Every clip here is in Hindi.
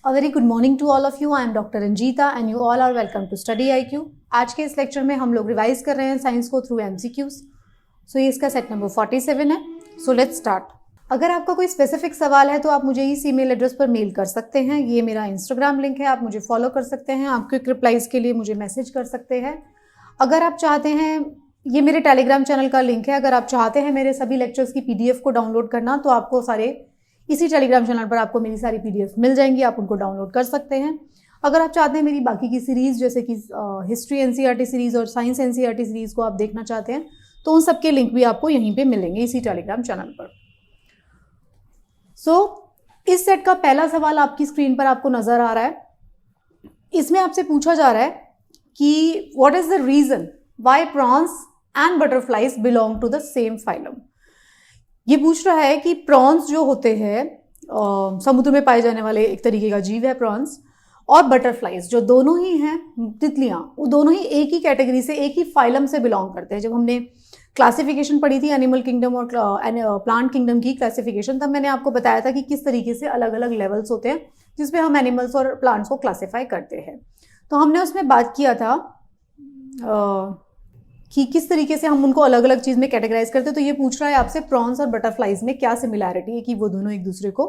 A very good morning to all of you. I am Dr. Ranjita and you all are welcome to Study IQ. आज के इस लेक्चर में हम लोग रिवाइज कर रहे हैं साइंस को थ्रू MCQs. सो ये इसका सेट नंबर 47 है. So let's start. अगर आपका कोई स्पेसिफिक सवाल है तो आप मुझे इस ईमेल एड्रेस पर मेल कर सकते हैं. ये मेरा इंस्टाग्राम लिंक है, आप मुझे फॉलो कर सकते हैं. आप क्विक रिप्लाईज के लिए मुझे मैसेज कर सकते हैं. अगर आप चाहते हैं, ये मेरे टेलीग्राम चैनल का लिंक है, अगर आप चाहते हैं मेरे सभी लेक्चर्स की PDF को डाउनलोड करना तो आपको सारे इसी टेलीग्राम चैनल पर आपको मेरी सारी PDF मिल जाएंगी, आप उनको डाउनलोड कर सकते हैं. अगर आप चाहते हैं मेरी बाकी की सीरीज़ जैसे कि हिस्ट्री NCERT सीरीज़ और साइंस NCERT सीरीज़ को आप देखना चाहते हैं तो उन सब के लिंक भी आपको यहीं पे मिलेंगे इसी टेलीग्राम चैनल पर. इस सेट का पहला सवाल आपकी स्क्रीन पर आपको नज़र आ रहा है. इसमें आपसे पूछा जा रहा है कि what is the reason why prawns and butterflies belong to the same phylum. ये पूछ रहा है कि प्रॉन्स जो होते हैं समुद्र में पाए जाने वाले एक तरीके का जीव है प्रॉन्स, और बटरफ्लाइज जो दोनों ही हैं तितलियां, वो दोनों ही एक ही कैटेगरी से एक ही फाइलम से बिलोंग करते हैं. जब हमने क्लासिफिकेशन पढ़ी थी एनिमल किंगडम और प्लांट किंगडम की क्लासिफिकेशन, तब मैंने आपको बताया था कि किस तरीके से अलग अलग लेवल्स होते हैं जिसमें हम एनिमल्स और प्लांट्स को क्लासीफाई करते हैं. तो हमने उसमें बात किया था कि किस तरीके से हम उनको अलग अलग चीज़ में कैटेगराइज करते हैं. तो ये पूछ रहा है आपसे प्रॉन्स और बटरफ्लाइज में क्या सिमिलैरिटी है कि वो दोनों एक दूसरे को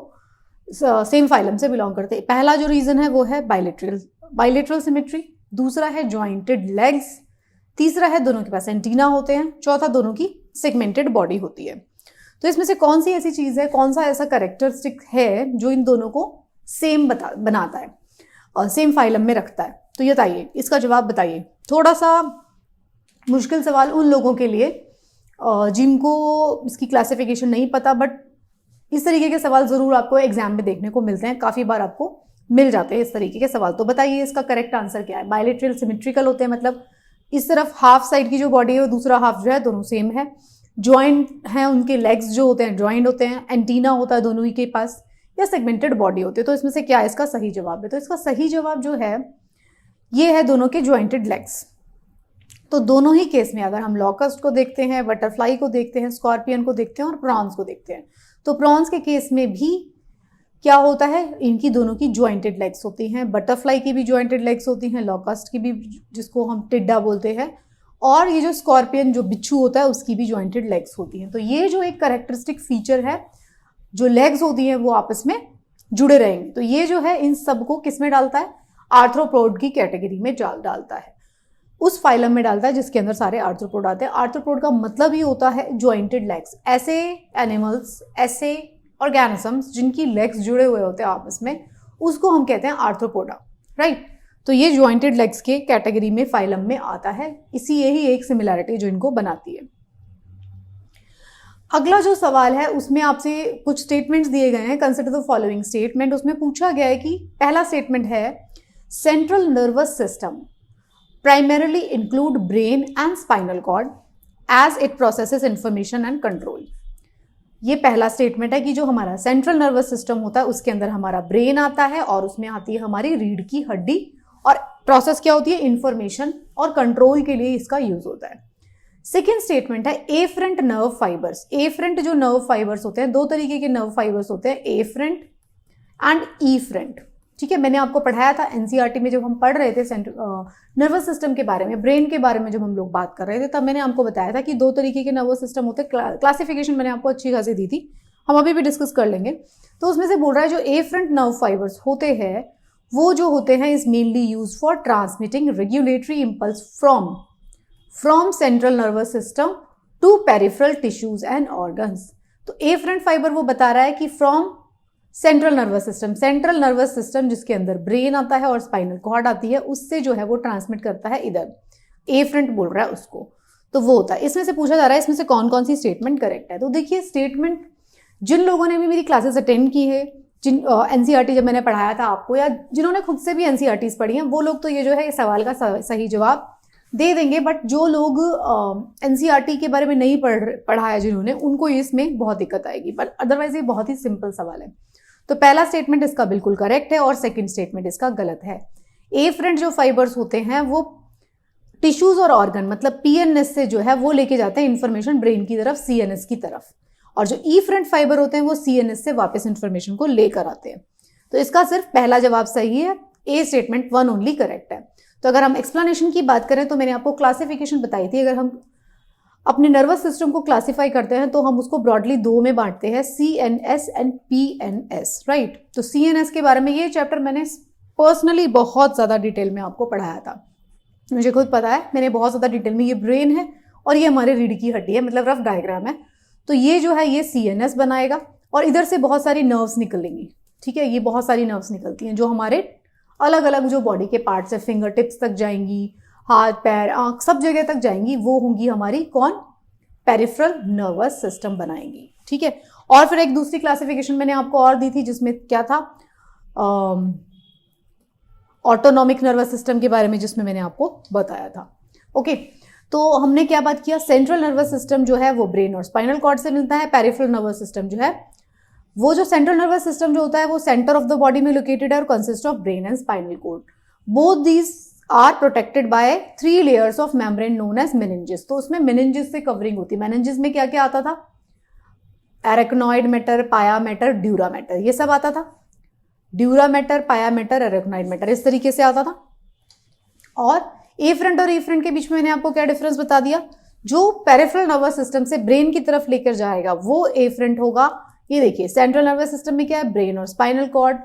सेम फाइलम से बिलोंग करते हैं. पहला जो रीज़न है वो है बाइलेटरल सिमेट्री, दूसरा है जॉइंटेड लेग्स, तीसरा है दोनों के पास एंटीना होते हैं, चौथा दोनों की सेगमेंटेड बॉडी होती है. तो इसमें से कौन सी ऐसी चीज़ है, कौन सा ऐसा कैरेक्टरिस्टिक है जो इन दोनों को सेम बनाता है और सेम फाइलम में रखता है. तो ये बताइए, इसका जवाब बताइए. थोड़ा सा मुश्किल सवाल उन लोगों के लिए जिनको इसकी क्लासिफिकेशन नहीं पता, बट इस तरीके के सवाल ज़रूर आपको एग्जाम में देखने को मिलते हैं, काफ़ी बार आपको मिल जाते हैं इस तरीके के सवाल. तो बताइए इसका करेक्ट आंसर क्या है. बायलेटरल सिमेट्रिकल होते हैं, मतलब इस तरफ हाफ साइड की जो बॉडी है वो दूसरा हाफ जो है दोनों सेम है. जॉइंट हैं, उनके लेग्स जो होते हैं जॉइंट होते हैं, एंटीना होता है दोनों ही के पास, या सेगमेंटेड बॉडी होती है. तो इसमें से क्या इसका सही जवाब है. तो इसका सही जवाब जो है ये है दोनों के जॉइंटेड लेग्स. तो दोनों ही केस में अगर हम लॉकस्ट को देखते हैं, बटरफ्लाई को देखते हैं, स्कॉर्पियन को देखते हैं और प्रॉन्स को देखते हैं, तो प्रॉन्स के केस में भी क्या होता है, इनकी दोनों की जॉइंटेड लेग्स होती हैं. बटरफ्लाई की भी जॉइंटेड लेग्स होती हैं, लॉकस्ट की भी जिसको हम टिड्डा बोलते हैं, और ये जो स्कॉर्पियन जो बिच्छू होता है उसकी भी जॉइंटेड लेग्स होती हैं. तो ये जो एक कैरेक्टरिस्टिक फीचर है, जो लेग्स होती हैं वो आपस में जुड़े रहेंगे. तो ये जो है इन सबको किस में डालता है, आर्थ्रोपोड की कैटेगरी में डालता है, उस फाइलम में डालता है जिसके अंदर सारे आर्थ्रोपोड आते हैं. आर्थ्रोपोड का मतलब ही होता है जॉइंटेड लेग्स. ऐसे एनिमल्स, ऐसे ऑर्गेनिजम्स जिनकी लेग्स जुड़े हुए होते हैं आपस में, उसको हम कहते हैं आर्थ्रोपोडा, राइट. तो ये जॉइंटेड लेग्स के कैटेगरी में फाइलम में आता है. इसी यही एक सिमिलैरिटी जो इनको बनाती है. अगला जो सवाल है उसमें आपसे कुछ स्टेटमेंट्स दिए गए हैं. Consider the following statement. उसमें पूछा गया है कि पहला स्टेटमेंट है central nervous system primarily include brain and spinal cord as it processes information and control. ये पहला स्टेटमेंट है कि जो हमारा सेंट्रल नर्वस सिस्टम होता है उसके अंदर हमारा ब्रेन आता है और उसमें आती है हमारी रीढ़ की हड्डी, और प्रोसेस क्या होती है, इंफॉर्मेशन और कंट्रोल के लिए इसका यूज होता है. सेकेंड स्टेटमेंट है एफरेंट नर्व फाइबर्स. एफरेंट जो नर्व फाइबर्स होते हैं, दो तरीके के नर्व फाइबर्स होते हैं, एफरेंट एंड ईफरेंट. ठीक है, मैंने आपको पढ़ाया था NCERT में जब हम पढ़ रहे थे नर्वस सिस्टम के बारे में, ब्रेन के बारे में जब हम लोग बात कर रहे थे, तब मैंने आपको बताया था कि दो तरीके के नर्वस सिस्टम होते हैं. क्लासिफिकेशन मैंने आपको अच्छी खासी दी थी, हम अभी भी डिस्कस कर लेंगे. तो उसमें से बोल रहा है जो एफरेंट नर्व फाइबर्स होते हैं वो जो होते हैं is mainly use for transmitting regulatory impulse from central nervous system to peripheral tissues and organs. तो एफरेंट फाइबर वो बता रहा है कि फ्रॉम सेंट्रल नर्वस सिस्टम जिसके अंदर ब्रेन आता है और स्पाइनल कॉर्ड आती है, उससे जो है वो ट्रांसमिट करता है इधर, एफरेंट बोल रहा है उसको. तो वो होता है. इसमें से पूछा जा रहा है इसमें से कौन कौन सी स्टेटमेंट करेक्ट है. तो देखिए, स्टेटमेंट जिन लोगों ने भी मेरी क्लासेस अटेंड की है, जिन NCERT जब मैंने पढ़ाया था आपको, या जिन्होंने खुद से भी NCERTs पढ़ी हैं, वो लोग तो ये जो है इस सवाल का सही जवाब दे देंगे. बट जो लोग NCERT के बारे में नहीं पढ़ा है जिन्होंने, उनको इसमें बहुत दिक्कत आएगी. पर अदरवाइज ये बहुत ही सिंपल सवाल है. तो पहला स्टेटमेंट इसका बिल्कुल करेक्ट है और सेकंड स्टेटमेंट इसका गलत है. एफरेंट जो फाइबर्स होते हैं वो टिश्यूज और ऑर्गन, मतलब PNS से जो है वो लेके जाते हैं इंफॉर्मेशन ब्रेन की तरफ, CNS की तरफ, और जो ईफरेंट फाइबर होते हैं वो CNS से वापस इंफॉर्मेशन को लेकर आते हैं. तो इसका सिर्फ पहला जवाब सही है, ए स्टेटमेंट 1 ओनली करेक्ट है। तो अगर हम एक्सप्लेनेशन की बात करें तो मैंने आपको क्लासिफिकेशन बताई थी, अगर हम अपने नर्वस सिस्टम को क्लासिफाई करते हैं तो हम उसको ब्रॉडली 2 में बांटते हैं, CNS एंड PNS, राइट। तो CNS के बारे में ये चैप्टर मैंने पर्सनली बहुत ज़्यादा डिटेल में आपको पढ़ाया था, मुझे खुद पता है, मैंने बहुत ज़्यादा डिटेल में, ये ब्रेन है और ये हमारे रीढ़ की हड्डी है, मतलब रफ डायग्राम है। तो ये जो है ये CNS बनाएगा और इधर से बहुत सारी नर्व्स निकलेंगी, ठीक है, ये बहुत सारी नर्व्स निकलती हैं जो हमारे अलग अलग जो बॉडी के पार्ट्स है, फिंगर टिप्स तक जाएंगी, हाथ पैर आंख सब जगह तक जाएंगी, वो होंगी हमारी कौन, पेरिफेरल नर्वस सिस्टम बनाएंगी, ठीक है। और फिर एक दूसरी क्लासिफिकेशन मैंने आपको और दी थी जिसमें क्या था, ऑटोनॉमिक नर्वस सिस्टम के बारे में, जिसमें मैंने आपको बताया था। ओके, तो हमने क्या बात किया, सेंट्रल नर्वस सिस्टम जो है वो ब्रेन और स्पाइनल कॉर्ड से मिलता है, पेरिफेरल नर्वस सिस्टम जो है वो, जो सेंट्रल नर्वस सिस्टम जो होता है वो सेंटर ऑफ द बॉडी में लोकेटेड है और consist of brain and spinal cord. Both these are protected by 3 layers of membrane known as meninges. तो उसमें मेनिंजेस से कवरिंग होती है। मेनिंजेस में क्या क्या आता था, एरेक्नॉइड मैटर, पाया मैटर, ड्यूरा मैटर, ये सब आता था। ड्यूरा मैटर, पाया मैटर, एरेक्नॉइड मैटर, इस तरीके से आता था। और एफरंट और एफरंट के बीच में मैंने आपको क्या डिफरेंस बता दिया, जो पेरिफेरल नर्वस सिस्टम से ब्रेन की तरफ लेकर जाएगा वो एफरंट होगा। ये देखिए, सेंट्रल नर्वस सिस्टम में क्या है, ब्रेन और स्पाइनल कॉर्ड,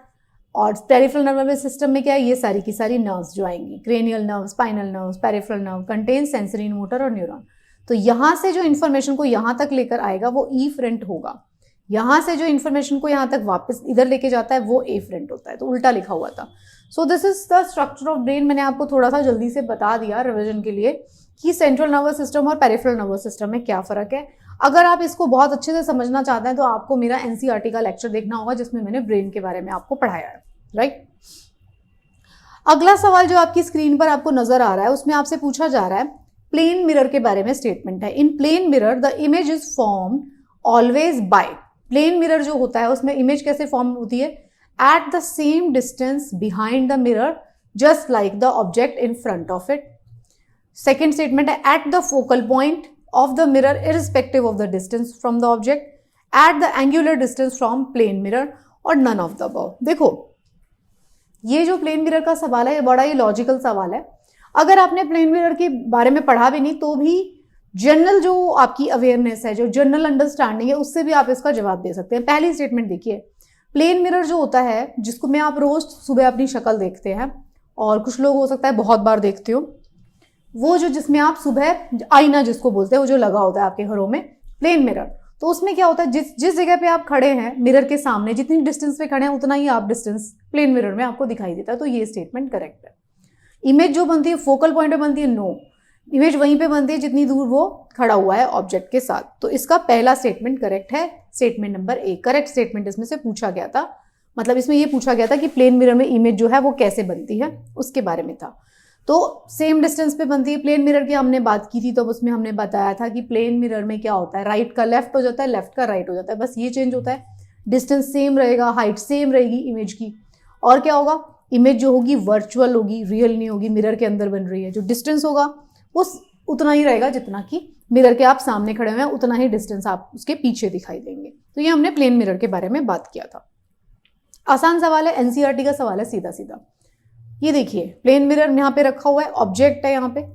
और पेरिफेरल नर्वस सिस्टम में क्या है, ये सारी की सारी नर्व्स जो आएंगी, cranial nerve, spinal nerve, peripheral nerve, contain sensory motor और न्यूरॉन। तो यहां से जो इन्फॉर्मेशन को यहां तक लेकर आएगा वो इफरेंट होगा, यहां से जो इन्फॉर्मेशन को यहां तक वापस इधर लेके जाता है वो एफरेंट होता है। तो उल्टा लिखा हुआ था। सो this is the structure of brain. मैंने आपको थोड़ा सा जल्दी से बता दिया रिविजन के लिए कि सेंट्रल नर्वस सिस्टम और पेरिफेरल नर्वस सिस्टम में क्या फर्क है। अगर आप इसको बहुत अच्छे से समझना चाहते हैं तो आपको मेरा NCERT का लेक्चर देखना होगा जिसमें मैंने ब्रेन के बारे में आपको पढ़ाया है, राइट। अगला सवाल जो आपकी स्क्रीन पर आपको नजर आ रहा है उसमें आपसे पूछा जा रहा है प्लेन मिरर के बारे में स्टेटमेंट है। In plane mirror the image is formed always by, plane mirror जो होता है उसमें इमेज कैसे फॉर्म होती है, at the same distance behind the mirror just like the object in front of it. Second statement है at the focal point of the mirror irrespective of the distance from the object, at the angular distance from plane mirror और none of the above। देखो, ये जो प्लेन मिरर का सवाल है बड़ा ही लॉजिकल सवाल है। अगर आपने प्लेन मिरर के बारे में पढ़ा भी नहीं तो भी जनरल जो आपकी अवेयरनेस है, जो जनरल अंडरस्टैंडिंग है, उससे भी आप इसका जवाब दे सकते हैं। पहली स्टेटमेंट देखिए, प्लेन मिरर जो होता है जिसको में आप रोज सुबह अपनी शक्ल देखते हैं और कुछ लोग हो सकता है बहुत बार देखते हो, वो जो जिसमें आप सुबह आईना जिसको बोलते हैं वो जो लगा होता है आपके घरों में, प्लेन मिरर। तो उसमें क्या होता है, जिस जगह पे आप खड़े हैं मिरर के सामने, जितनी डिस्टेंस पे खड़े हैं उतना ही आप डिस्टेंस प्लेन मिरर में आपको दिखाई देता है। तो ये स्टेटमेंट करेक्ट है। इमेज जो बनती है फोकल पॉइंट पे बनती है, नो, इमेज वहीं पे बनती है जितनी दूर वो खड़ा हुआ है ऑब्जेक्ट के साथ। तो इसका पहला स्टेटमेंट करेक्ट है, statement number A correct statement इसमें से पूछा गया था। मतलब इसमें ये पूछा गया था कि प्लेन मिरर में इमेज जो है वो कैसे बनती है, उसके बारे में था। तो सेम डिस्टेंस पे बनती है। प्लेन मिरर की हमने बात की थी तो उसमें हमने बताया था कि प्लेन मिरर में क्या होता है, राइट का लेफ्ट हो जाता है, लेफ्ट का राइट हो जाता है, बस ये चेंज होता है। डिस्टेंस सेम रहेगा, हाइट सेम रहेगी इमेज की, और क्या होगा, इमेज जो होगी वर्चुअल होगी, रियल नहीं होगी, मिरर के अंदर बन रही है। जो डिस्टेंस होगा वो उतना ही रहेगा जितना कि मिरर के आप सामने खड़े हुए हैं, उतना ही डिस्टेंस आप उसके पीछे दिखाई देंगे। तो ये हमने प्लेन मिरर के बारे में बात किया था। आसान सवाल है, NCERT का सवाल है सीधा सीधा। ये देखिए, प्लेन मिरर यहाँ पे रखा हुआ है, ऑब्जेक्ट है, यहाँ पे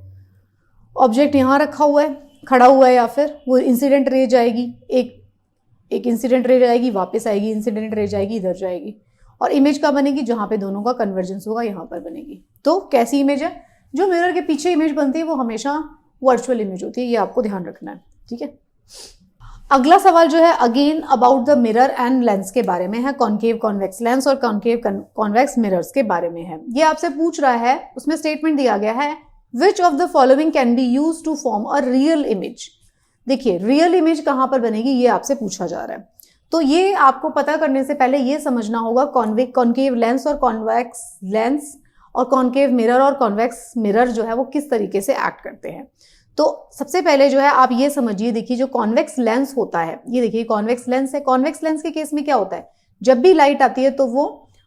ऑब्जेक्ट यहाँ रखा हुआ है, खड़ा हुआ है, या फिर वो इंसिडेंट रे जाएगी, एक इंसिडेंट रे जाएगी, वापस आएगी, इंसिडेंट रे जाएगी, इधर जाएगी, और इमेज का बनेगी जहाँ पे दोनों का कन्वर्जेंस होगा, यहाँ पर बनेगी। तो कैसी इमेज है, जो मिरर के पीछे इमेज बनती है वो हमेशा वर्चुअल इमेज होती है, ये आपको ध्यान रखना है, ठीक है। अगला सवाल जो है again about the mirror and lens के बारे में है, कॉन्केव कॉन्वेक्स लेंस और कॉन्केव कॉन्वेक्स मिरर्स के बारे में है। ये आपसे पूछ रहा है, उसमें स्टेटमेंट दिया गया है which of the following can be use to form a real image. देखिए, रियल इमेज कहां पर बनेगी ये आपसे पूछा जा रहा है। तो ये आपको पता करने से पहले ये समझना होगा कॉन्केव लेंस और कॉन्वेक्स लेंस और कॉन्केव मिरर और कॉन्वेक्स मिरर जो है वो किस तरीके से एक्ट करते हैं। तो सबसे पहले जो है आप ये समझिए, देखिए जो कॉन्वेक्स लेंस होता है, ये देखिए कॉन्वेक्स लेंस है। कॉन्वेक्स लेंस के केस में क्या होता है, जब भी लाइट आती है तो वो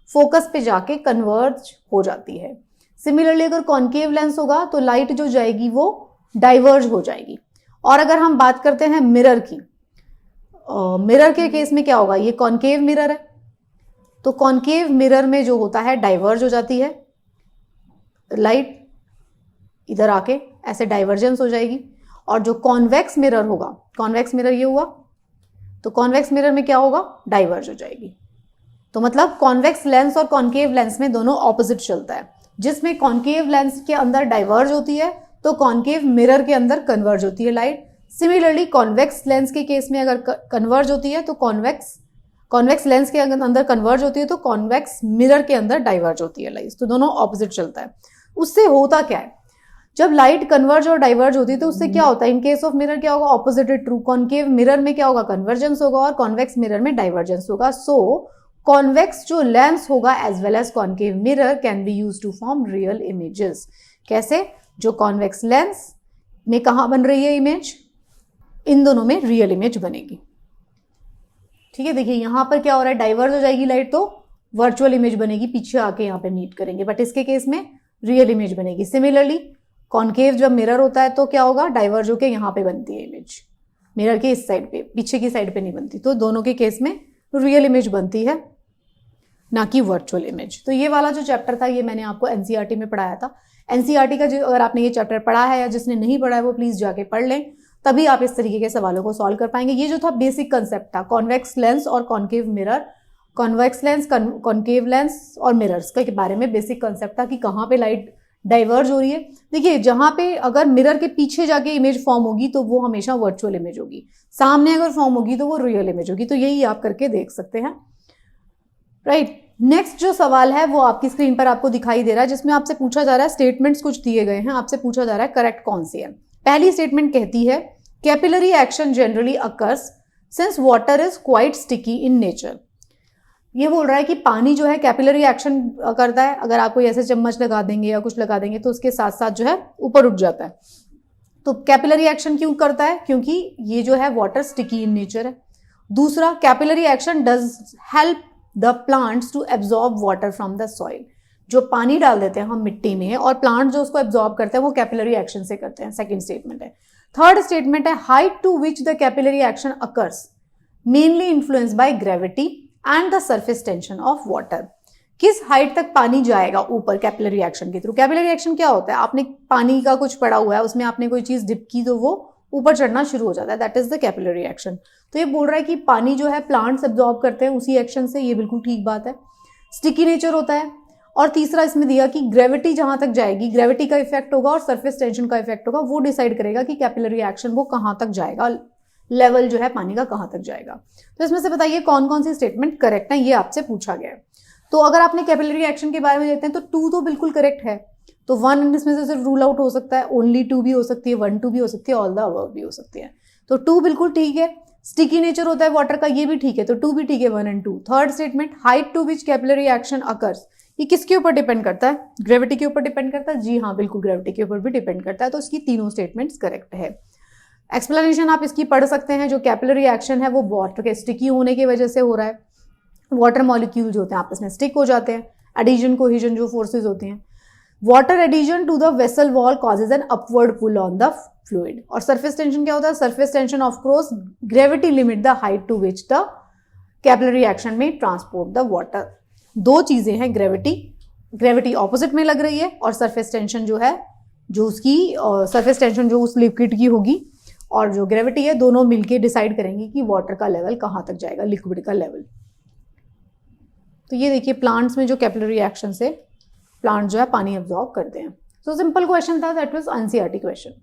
फोकस पे जाके कन्वर्ज हो जाती है। सिमिलरली अगर कॉन्केव लेंस होगा तो लाइट जो जाएगी वो डाइवर्ज हो जाएगी। और अगर हम बात करते हैं मिरर की, मिरर के केस में क्या होगा, ये कॉन्केव मिरर है तो कॉन्केव मिरर में जो होता है डाइवर्ज हो जाती है लाइट, इधर आके ऐसे डाइवर्जेंस हो जाएगी। और जो कॉन्वेक्स मिरर होगा, कॉन्वेक्स मिरर ये हुआ, तो कॉन्वेक्स मिरर में क्या होगा, डाइवर्ज हो जाएगी। तो मतलब कॉन्वेक्स लेंस और कॉन्केव लेंस में दोनों ऑपोजिट चलता है। जिसमें कॉन्केव लेंस के अंदर डाइवर्ज होती है तो कॉन्केव मिरर के अंदर कन्वर्ज होती है लाइट। सिमिलरली कॉन्वेक्स लेंस के केस में अगर कन्वर्ज होती है तो कॉन्वेक्स लेंस के अंदर कन्वर्ज होती है तो कॉन्वेक्स मिरर के अंदर डाइवर्ज होती है लाइट। तो दोनों ऑपोजिट चलता है। उससे होता क्या है, जब लाइट कन्वर्ज और डाइवर्ज होती है तो उससे क्या होता है, इन केस ऑफ मिरर क्या होगा, ऑपोजिट ट्रू। कॉन्केव मिरर में क्या होगा, कन्वर्जेंस होगा और कॉन्वेक्स मिरर में डाइवर्जेंस होगा। सो कॉन्वेक्स जो लेंस होगा as well as concave mirror can be used to form real images. कैसे, जो कॉन्वेक्स लेंस में कहां बन रही है इमेज, इन दोनों में रियल इमेज बनेगी। ठीक है, देखिए यहां पर क्या हो रहा है, डाइवर्ज हो जाएगी लाइट तो वर्चुअल इमेज बनेगी, पीछे आके यहाँ पे मीट करेंगे, बट इसके केस में रियल इमेज बनेगी। सिमिलरली कॉन्केव जब मिरर होता है तो क्या होगा, डाइवर्ज होके यहाँ पे बनती है इमेज, मिरर के इस साइड पे, पीछे की साइड पे नहीं बनती। तो दोनों के केस में रियल इमेज बनती है, ना कि वर्चुअल इमेज। तो ये वाला जो चैप्टर था ये मैंने आपको एनसीईआरटी में पढ़ाया था। एनसीईआरटी का जो, अगर आपने ये चैप्टर पढ़ा है या जिसने नहीं पढ़ा है वो प्लीज जाके पढ़ लें, तभी आप इस तरीके के सवालों को सॉल्व कर पाएंगे। ये जो था बेसिक कंसेप्ट था, कॉन्वेक्स लेंस और concave mirror, convex lens, concave lens और मिरर्स के बारे में बेसिक कंसेप्ट था कि कहाँ पे लाइट डाइवर्ज हो रही है। देखिए जहां पे अगर मिरर के पीछे जाके इमेज फॉर्म होगी तो वो हमेशा वर्चुअल इमेज होगी, सामने अगर फॉर्म होगी तो वो रियल इमेज होगी। तो यही आप करके देख सकते हैं, राइट। नेक्स्ट जो सवाल है वो आपकी स्क्रीन पर आपको दिखाई दे रहा है, जिसमें आपसे पूछा जा रहा है, स्टेटमेंट्स कुछ दिए गए हैं, आपसे पूछा जा रहा है करेक्ट कौन सी है। पहली स्टेटमेंट कहती है capillary action generally occurs since water is quite sticky in nature. ये बोल रहा है कि पानी जो है कैपिलरी एक्शन करता है, अगर आप कोई ऐसे चम्मच लगा देंगे या कुछ लगा देंगे तो उसके साथ साथ जो है ऊपर उठ जाता है। तो कैपिलरी एक्शन क्यों करता है, क्योंकि ये जो है वाटर स्टिकी इन नेचर है। दूसरा, capillary action does help the plants to absorb water from the soil. जो पानी डाल देते हैं हम मिट्टी में और प्लांट जो उसको एब्जॉर्ब करते हैं वो कैपिलरी एक्शन से करते हैं। सेकेंड स्टेटमेंट है। थर्ड स्टेटमेंट है height to which the capillary action occurs mainly influence by gravity and the surface tension of water. किस हाइट तक पानी जाएगा ऊपर कैपिलरी एक्शन के थ्रू। कैपिलरी एक्शन क्या होता है, आपने पानी का कुछ पड़ा हुआ है, उसमें आपने कोई चीज डिप की तो वो ऊपर चढ़ना शुरू हो जाता है, that is the capillary action. तो ये बोल रहा है कि पानी जो है प्लांट्स एब्जॉर्ब करते हैं उसी एक्शन से, ये बिल्कुल ठीक बात है। स्टिकी नेचर होता है। और तीसरा इसमें दिया कि ग्रेविटी जहां तक जाएगी, ग्रेविटी का इफेक्ट होगा और सरफेस टेंशन का इफेक्ट होगा, वो डिसाइड करेगा कि कैपिलरी एक्शन वो कहां तक जाएगा, लेवल जो है पानी का कहां तक जाएगा। तो इसमें से बताइए कौन कौन सी स्टेटमेंट करेक्ट है, ये आपसे पूछा गया है। तो अगर आपने कैपिलरी एक्शन के बारे में देखते हैं तो 2 तो बिल्कुल करेक्ट है, तो 1 इसमें से सिर्फ रूल आउट हो सकता है, ओनली 2 भी हो सकती है, 1 2 भी हो सकती है, ऑल द अबव भी हो सकती है। तो 2 बिल्कुल ठीक है। स्टिकी नेचर होता है वाटर का, ये भी ठीक है, तो 2 भी ठीक है, 1 and 2। Third statement height to which capillary action occurs, ये किसके ऊपर डिपेंड करता है, ग्रेविटी के ऊपर डिपेंड करता है। जी हाँ, बिल्कुल ग्रेविटी के ऊपर भी डिपेंड करता है। तो इसकी तीनों स्टेटमेंट्स करेक्ट है। एक्सप्लेनेशन आप इसकी पढ़ सकते हैं, जो कैपिलरी एक्शन है वो वाटर के स्टिकी होने की वजह से हो रहा है। वाटर मॉलिक्यूल जो होते हैं आपस में स्टिक हो जाते हैं, एडिशन कोहिजन जो फोर्सेज होती हैं। Water adhesion to the vessel wall causes an upward pull on the fluid. और सरफेस टेंशन क्या होता है, surface tension of course gravity limit the height to which the capillary action में ट्रांसपोर्ट द वाटर। 2 चीजें हैं, ग्रेविटी ऑपोजिट में लग रही है और सरफेस टेंशन जो है, जो उसकी सरफेस टेंशन जो उस लिक्विड की होगी और जो ग्रेविटी है, दोनों मिलके डिसाइड करेंगे कि वाटर का लेवल कहां तक जाएगा, लिक्विड का लेवल। तो ये देखिए प्लांट्स में जो कैपिलरी एक्शन से प्लांट जो है पानी एब्जॉर्ब करते हैं। तो सिंपल क्वेश्चन था, दैट वाज एनसीईआरटी क्वेश्चन।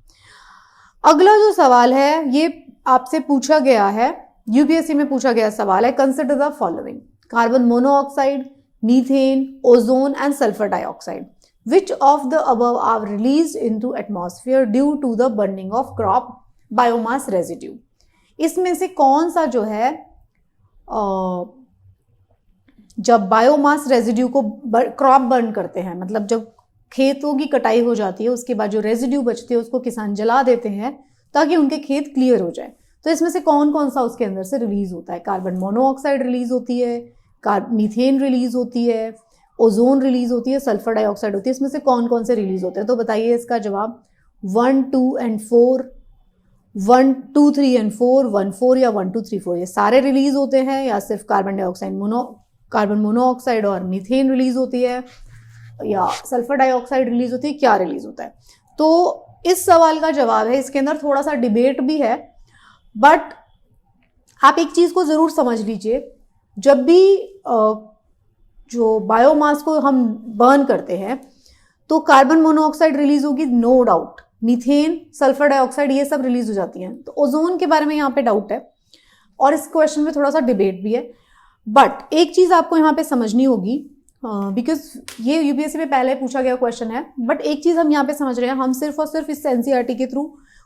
अगला जो सवाल है ये आपसे पूछा गया है, यूपीएससी में पूछा गया सवाल है, consider the following carbon monoxide, methane, ozone and sulphur dioxide. Which of the above are released into atmosphere due to the burning of crop biomass residue. इसमें से कौन सा जो है जब बायोमास रेजिड्यू को क्रॉप बर्न करते हैं, मतलब जब खेतों की कटाई हो जाती है उसके बाद जो रेजिड्यू बचती है उसको किसान जला देते हैं ताकि उनके खेत क्लियर हो जाए। तो इसमें से कौन कौन सा उसके अंदर से रिलीज होता है, कार्बन मोनोऑक्साइड रिलीज होती है, मीथेन रिलीज होती है, ओजोन रिलीज होती है, सल्फर डाइऑक्साइड होती है। इसमें से कौन कौन से रिलीज होते हैं, तो बताइए इसका जवाब। 1 2 and 4, 1 2 3 and 4, 1 4 या 1 2 3 4, ये सारे रिलीज होते हैं या सिर्फ कार्बन डाइऑक्साइड कार्बन मोनोऑक्साइड और मीथेन रिलीज होती है या सल्फर डाइऑक्साइड रिलीज होती है, क्या रिलीज होता है? तो इस सवाल का जवाब है, इसके अंदर थोड़ा सा डिबेट भी है, बट आप एक चीज को जरूर समझ लीजिए, जब भी जो बायोमास को हम बर्न करते हैं तो कार्बन मोनोऑक्साइड रिलीज होगी, no doubt, methane, sulphur dioxide ये सब रिलीज हो जाती हैं। तो ओजोन के बारे में यहाँ पे डाउट है और इस क्वेश्चन में थोड़ा सा डिबेट भी है, बट एक चीज आपको यहाँ पे समझनी होगी, बिकॉज ये यूपीएससी में पहले पूछा गया क्वेश्चन है, बट एक चीज हम यहाँ पे समझ रहे हैं, हम सिर्फ और सिर्फ इस एनसीईआरटी के थ्रू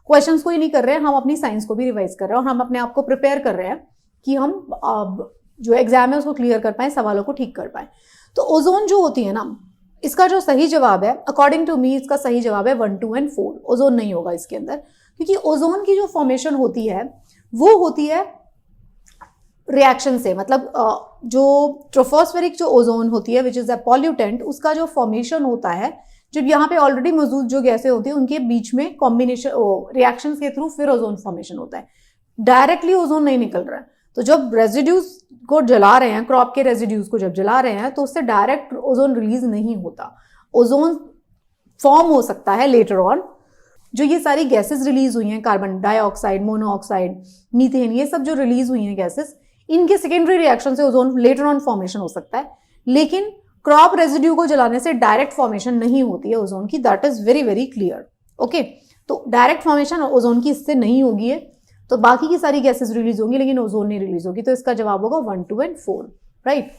क्वेश्चंस को ही नहीं कर रहे हैं, हम अपनी साइंस को भी रिवाइज कर रहे हैं और हम अपने आप को प्रिपेयर कर रहे हैं कि हम जो एग्जाम है उसको क्लियर कर पाए, सवालों को ठीक कर पाए। तो ओजोन जो होती है ना, इसका जो सही जवाब है अकॉर्डिंग टू मी, इसका सही जवाब है 1, 2 एंड 4। ओजोन नहीं होगा इसके अंदर, क्योंकि ओजोन की जो फॉर्मेशन होती है वो होती है रिएक्शन से, मतलब जो ट्रोपोस्फेरिक जो ओजोन होती है विच इज अ पॉल्यूटेंट, उसका जो फॉर्मेशन होता है जब यहाँ पे ऑलरेडी मौजूद जो गैसें होती है उनके बीच में कॉम्बिनेशन रिएक्शन के थ्रू फिर ओजोन फॉर्मेशन होता है, डायरेक्टली ओजोन नहीं निकल रहा है। तो जब रेजिड्यूज को जला रहे हैं, क्रॉप के रेजिड्यूज को जब जला रहे हैं तो उससे डायरेक्ट ओजोन रिलीज नहीं होता, ओजोन फॉर्म हो सकता है लेटर ऑन। जो ये सारी गैसेस रिलीज हुई हैं, कार्बन डाइऑक्साइड, मोनोऑक्साइड, मीथेन, ये सब जो रिलीज हुई हैं गैसेस, इनके सेकेंडरी रिएक्शन से ओजोन लेटर ऑन फॉर्मेशन हो सकता है, लेकिन क्रॉप रेजिड्यू को जलाने से डायरेक्ट फॉर्मेशन नहीं होती है ओजोन की, that is very very clear. Okay, तो डायरेक्ट फॉर्मेशन ओजोन की इससे नहीं होगी है, तो बाकी की सारी गैसेस रिलीज होंगी लेकिन ओजोन नहीं रिलीज होगी, तो इसका जवाब होगा 1, 2 एंड 4, राइट।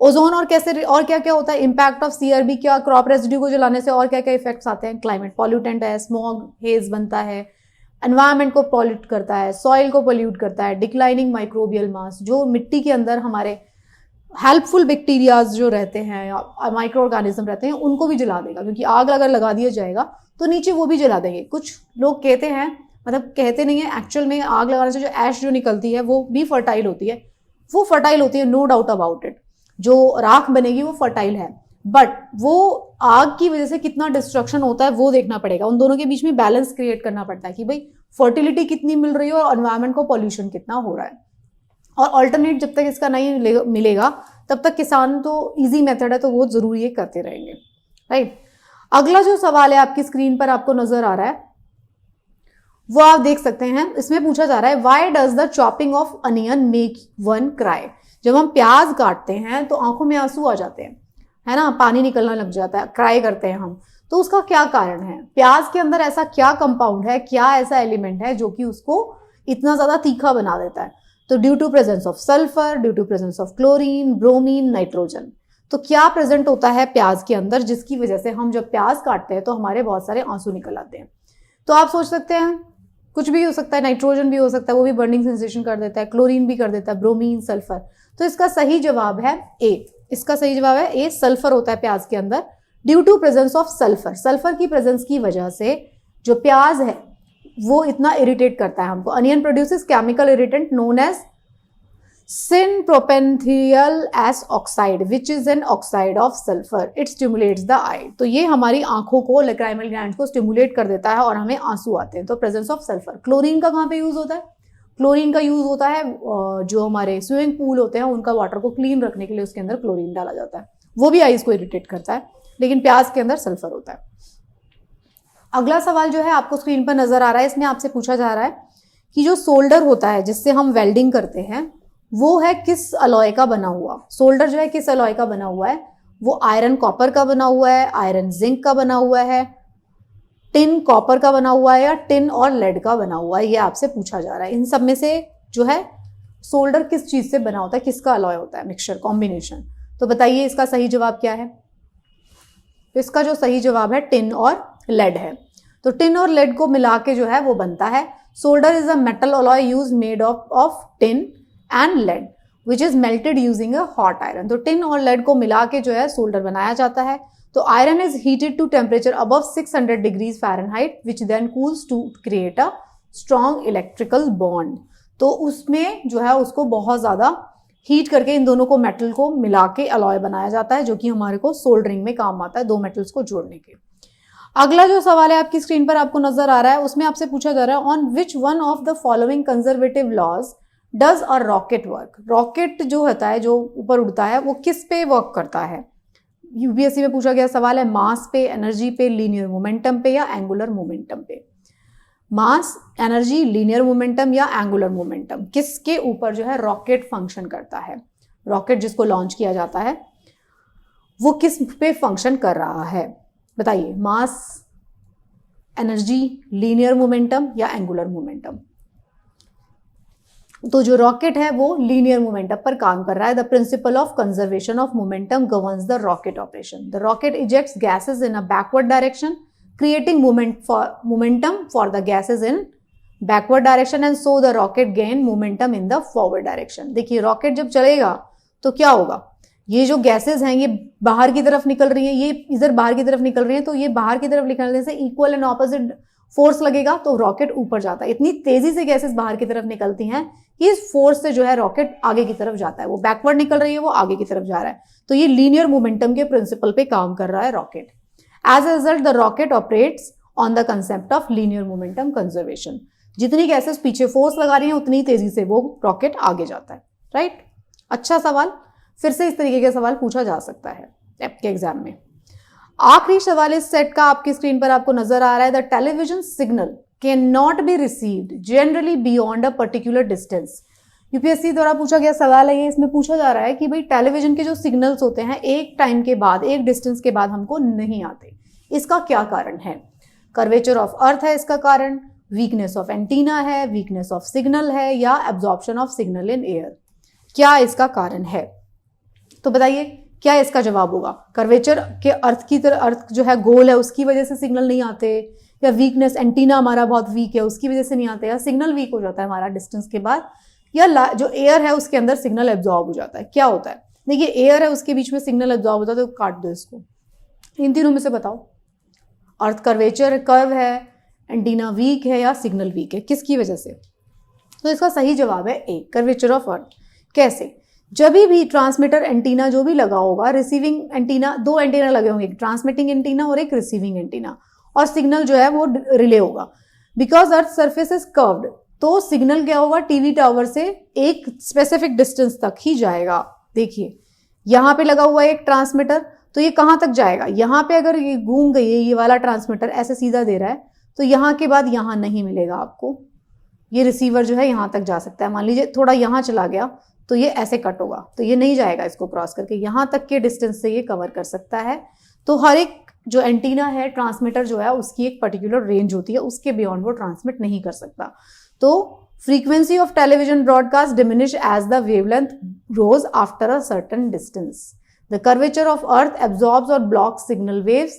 ओजोन और कैसे और क्या क्या होता है, इंपैक्ट ऑफ सीआरबी, क्या क्रॉप रेजिड्यू को जलाने से और क्या क्या इफेक्ट्स आते हैं, क्लाइमेट पॉल्यूटेंट है, स्मॉग हेज बनता है, एनवायरमेंट को पॉल्यूट करता है, सॉइल को पॉल्यूट करता है, डिक्लाइनिंग माइक्रोबियल मास, जो मिट्टी के अंदर हमारे हेल्पफुल बैक्टीरियाज जो रहते हैं या माइक्रो ऑर्गेनिज्म रहते हैं उनको भी जला देगा, क्योंकि आग अगर लगा दिया जाएगा तो नीचे वो भी जला देंगे। कुछ लोग कहते हैं, मतलब कहते नहीं है, एक्चुअल में आग लगाने से जो ऐश जो निकलती है वो भी फर्टाइल होती है, वो फर्टाइल होती है, नो डाउट अबाउट इट, जो राख बनेगी वो फर्टाइल है, बट वो आग की वजह से कितना डिस्ट्रक्शन होता है वो देखना पड़ेगा, उन दोनों के बीच में बैलेंस क्रिएट करना पड़ता है कि भाई फर्टिलिटी कितनी मिल रही है और एनवायरमेंट को पॉल्यूशन कितना हो रहा है, और अल्टरनेट जब तक इसका नहीं मिलेगा तब तक किसान तो इजी मेथड है तो वो जरूर ये करते रहेंगे, राइट। अगला जो सवाल है आपकी स्क्रीन पर आपको नजर आ रहा है वो आप देख सकते हैं, इसमें पूछा जा रहा है why does the chopping of onion make one cry. जब हम प्याज काटते हैं तो आंखों में आंसू आ जाते हैं, है ना, पानी निकलना लग जाता है, क्राई करते हैं हम, तो उसका क्या कारण है? प्याज के अंदर ऐसा क्या कंपाउंड है, क्या ऐसा एलिमेंट है जो कि उसको इतना ज्यादा तीखा बना देता है? तो due to presence of sulphur, due to presence of chlorine, bromine, nitrogen. तो क्या प्रेजेंट होता है प्याज के अंदर जिसकी वजह से हम जब प्याज काटते हैं तो हमारे बहुत सारे आंसू निकल आते हैं? तो आप सोच सकते हैं कुछ भी हो सकता है, नाइट्रोजन भी हो सकता है, वो भी बर्निंग सेंसेशन कर देता है, क्लोरीन भी कर देता है, ब्रोमीन, सल्फर। तो इसका सही जवाब है ए, इसका सही जवाब है ए, सल्फर होता है प्याज के अंदर due to presence of sulphur. Sulphur की प्रेजेंस की वजह से जो प्याज है वो इतना इरिटेट करता है हमको। Onion produces chemical irritant known as synpropantheal as oxide which is an oxide of sulfur, it stimulates the eye। तो ये हमारी आंखों को, लैक्राइमल ग्लैंड को स्टिमुलेट कर देता है और हमें आंसू आते हैं। तो प्रेजेंस ऑफ सल्फर। क्लोरीन का कहाँ पे यूज होता है? क्लोरीन का यूज होता है जो हमारे स्विमिंग पूल होते हैं उनका वाटर को क्लीन रखने के लिए उसके अंदर क्लोरीन डाला जाता है, वो भी आईज को इरिटेट करता है, लेकिन प्याज के अंदर सल्फर होता है। अगला सवाल जो है आपको स्क्रीन पर नजर आ रहा है, इसमें आपसे पूछा जा रहा है कि जो सोल्डर होता है जिससे हम वेल्डिंग करते हैं वो है किस अलॉय का बना हुआ? सोल्डर जो है किस अलॉय का बना हुआ है? वो आयरन कॉपर का बना हुआ है, आयरन जिंक का बना हुआ है, टिन कॉपर का बना हुआ है, या टिन और लेड का बना हुआ है? ये आपसे पूछा जा रहा है। इन सब में से जो है सोल्डर किस चीज से बना होता है, किसका अलॉय होता है, मिक्सचर कॉम्बिनेशन? तो बताइए इसका सही जवाब क्या है? तो इसका जो सही जवाब है टिन और लेड है। तो टिन और लेड को मिला के जो है वो बनता है solder is a metal alloy use made of tin and lead which is melted using a hot iron. तो टिन और लेड को मिला के जो है सोल्डर बनाया जाता है। तो iron is heated to temperature above 600 degrees Fahrenheit which then cools to create a strong electrical bond. तो उसमें जो है उसको बहुत ज्यादा हीट करके इन दोनों को मेटल को मिला के अलॉय बनाया जाता है जो कि हमारे को सोल्डरिंग में काम आता है, दो मेटल्स को जोड़ने के। अगला जो सवाल है आपकी स्क्रीन पर आपको नजर आ रहा है उसमें आपसे पूछा जा रहा है on which one of the following conservative laws does a rocket work, rocket जो होता है जो ऊपर उड़ता है वो किस पे वर्क करता है? यूपीएससी में पूछा गया सवाल है मास पे, एनर्जी पे, लीनियर मोमेंटम पे या एंगुलर मोमेंटम पे। मास, एनर्जी, लीनियर मोमेंटम या एंगुलर मोमेंटम, किसके ऊपर जो है रॉकेट फंक्शन करता है? रॉकेट जिसको लॉन्च किया जाता है वो किस पे फंक्शन कर रहा है? बताइए, मास, एनर्जी, लीनियर मोमेंटम या एंगुलर मोमेंटम? तो जो रॉकेट है वो लीनियर मोमेंटम पर काम कर रहा है। The principle of conservation of momentum governs the rocket operation. The rocket ejects gases in a backward direction creating momentum for the gases in backward direction and so the rocket gain momentum in the forward direction। देखिए रॉकेट जब चलेगा तो क्या होगा, ये जो गैसेस हैं ये बाहर की तरफ निकल रही हैं, ये इधर बाहर की तरफ निकल रही हैं, तो ये बाहर की तरफ निकलने से इक्वल एंड ऑपोजिट फोर्स लगेगा तो रॉकेट ऊपर जाता है। इतनी तेजी से गैसेस बाहर की तरफ निकलती हैं कि इस फोर्स से जो है रॉकेट आगे की तरफ जाता है, वो बैकवर्ड निकल रही है, वो आगे की तरफ जा रहा है, तो ये लीनियर मोमेंटम के प्रिंसिपल पे काम कर रहा है rocket. As a result, the rocket operates on the concept of linear momentum conservation। जितनी गैसेस पीछे फोर्स लगा रही हैं उतनी तेजी से वो रॉकेट आगे जाता है, राइट? अच्छा सवाल, फिर से इस तरीके का सवाल पूछा जा सकता है आपके एग्जाम में। आखिरी सवाल इस सेट का आपकी स्क्रीन पर आपको नजर आ रहा है। The television signal can not be received generally beyond a particular distance. UPSC द्वारा पूछा गया सवाल है ये। इसमें पूछा जा रहा है कि भाई टेलीविजन के जो सिग्नल्स होते हैं एक टाइम के बाद, एक डिस्टेंस के बाद हमको नहीं आते, इसका क्या कारण है? कर्वेचर ऑफ अर्थ है इसका कारण, वीकनेस ऑफ एंटीना है, वीकनेस ऑफ सिग्नल है या absorption of signal in air? क्या इसका कारण है? तो बताइए क्या इसका जवाब होगा? कर्वेचर के अर्थ की तरह, अर्थ जो है गोल है उसकी वजह से सिग्नल नहीं आते, या वीकनेस, एंटीना हमारा बहुत वीक है उसकी वजह से नहीं आते, या सिग्नल वीक हो जाता है हमारा डिस्टेंस के बाद, या जो एयर है उसके अंदर सिग्नल एब्जॉर्ब हो जाता है? क्या होता है? देखिए एयर है उसके बीच में सिग्नल एब्जॉर्ब होता है तो काट दो इसको। इन तीनों में से बताओ, अर्थ कर्वेचर कर्व है, एंटीना वीक है या सिग्नल वीक है, किसकी वजह से? तो इसका सही जवाब है ए, कर्वेचर ऑफ अर्थ। कैसे? जब भी ट्रांसमीटर एंटीना जो भी लगा होगा, रिसीविंग एंटीना, दो एंटीना लगे होंगे, एक ट्रांसमिटिंग एंटीना और एक रिसीविंग एंटीना, और सिग्नल जो है वो रिले होगा। Because earth surface is curved, तो सिग्नल क्या होगा, टीवी टावर से एक स्पेसिफिक डिस्टेंस तक ही जाएगा। देखिए यहां पे लगा हुआ है एक ट्रांसमीटर, तो ये कहां तक जाएगा? यहां पे अगर ये घूम गई है, ये वाला ट्रांसमीटर ऐसे सीधा दे रहा है, तो यहां के बाद यहां नहीं मिलेगा आपको, ये रिसीवर जो है यहां तक जा सकता है। मान लीजिए थोड़ा यहां चला गया तो ये ऐसे कट होगा, तो ये नहीं जाएगा इसको क्रॉस करके, यहां तक के डिस्टेंस से ये कवर कर सकता है। तो हर एक जो एंटीना है, ट्रांसमीटर जो है, उसकी एक पर्टिकुलर रेंज होती है, उसके बियॉन्ड वो ट्रांसमिट नहीं कर सकता। तो frequency of television broadcast diminish as the wavelength grows after a certain distance. The curvature of earth absorbs or blocks signal waves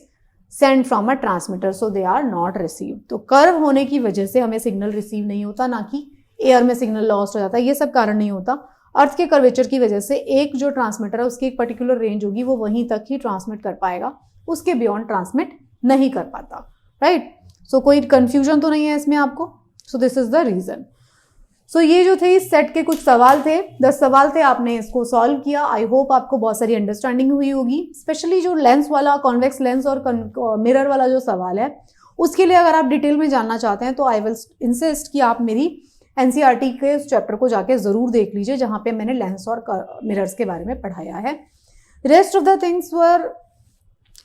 sent from a transmitter, so they are not received। तो कर्व होने की वजह से हमें सिग्नल रिसीव नहीं होता, ना कि एयर में सिग्नल लॉस्ट हो जाता है, ये सब कारण नहीं होता। अर्थ के कर्वेचर की वजह से एक जो ट्रांसमीटर है उसकी एक पर्टिकुलर रेंज होगी, वो वहीं तक ही ट्रांसमिट कर पाएगा, उसके बियॉन्ड ट्रांसमिट नहीं कर पाता, राइट? सो कोई कंफ्यूजन तो नहीं है इसमें आपको? So this is the reason. So ये जो थे इस सेट के कुछ सवाल थे, 10 सवाल थे, आपने इसको सॉल्व किया। आई होप आपको बहुत सारी अंडरस्टैंडिंग हुई होगी। स्पेशली जो लेंस वाला, कॉन्वेक्स लेंस और मिरर वाला जो सवाल है, उसके लिए अगर आप डिटेल में जानना चाहते हैं तो आई विल इंसिस्ट कि आप मेरी एनसीईआरटी के उस चैप्टर को जाके ज़रूर देख लीजिए जहाँ पे मैंने लेंस और मिरर्स के बारे में पढ़ाया है। Rest of the things were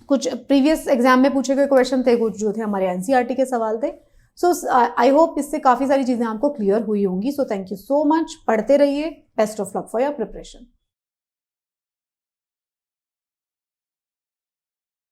कुछ प्रीवियस एग्जाम में पूछे गए क्वेश्चन थे, कुछ जो थे हमारे एनसीईआरटी के सवाल थे। सो आई होप इससे काफ़ी सारी चीज़ें आपको क्लियर हुई होंगी। So thank you so much, पढ़ते रहिए। Best of luck for your preparation.